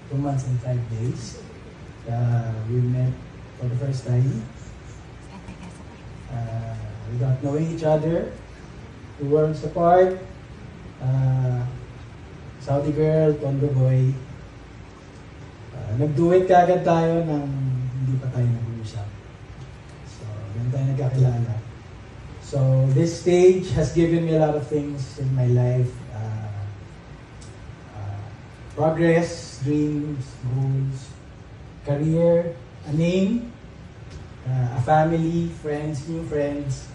2 months and 5 days. We met for the first time. Without knowing each other, 2 worlds apart. Saudi girl, Tondo boy. Nag-duet kaagad tayo nang hindi pa tayo nag-uusap. So, ganun tayo nagkakilala. So, this stage has given me a lot of things in my life. Progress, dreams, goals, career, a name, a family, friends, new friends,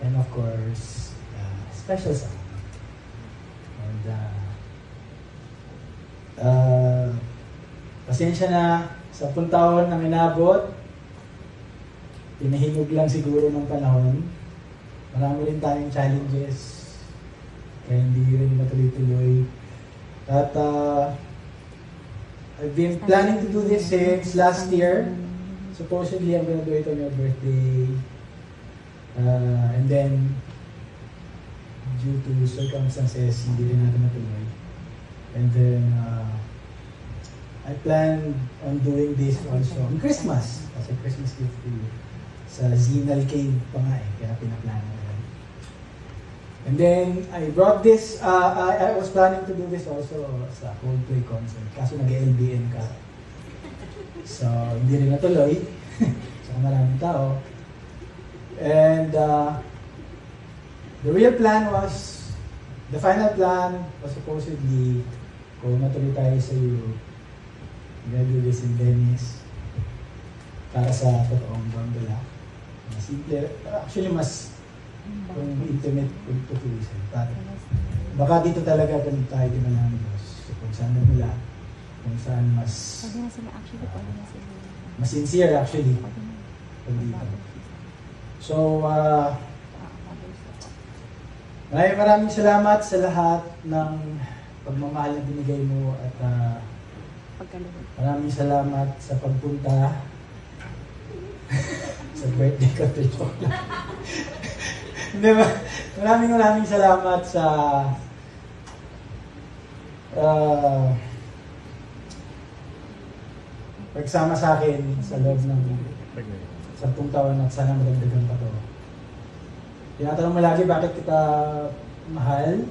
and of course, special someone. And pasensya na, 10 taon nang inabot. Pinahimog lang siguro ng panahon. Marami rin tayong challenges. Kaya hindi rin matuloy-tuloy. At I've been planning to do this since last year. Supposedly, I'm gonna do it on your birthday. And then, due to circumstances, hindi rin natin natuloy. And then, I plan on doing this also on Christmas. As a Christmas gift to you. Sa Zinal Cave pa nga eh, kaya pinaplano ko yan. And then, I brought this, I was planning to do this also sa Coldplay concert. Kaso nag-LBN ka. So, hindi rin natuloy. So, maraming tao. And, the real plan was, the final plan was supposedly, kung matuloy tayo sa Europe, we're gonna do this in Venice para sa totoong gondola. Mas simple, actually mas intimate to tourism. Baka dito talaga kung tayo dinala ng Diyos. So, kung saan mula, kung saan mas sincere actually pag dito. So, maraming salamat sa lahat ng pagmamahal na binigay mo at maraming salamat sa pagpunta sa birthday ko to. Hindi ba? Maraming salamat sa pagsama sa akin sa loob ng 10 taon at sana madagdagan pa to. Tinatanong mo lagi bakit kita mahal.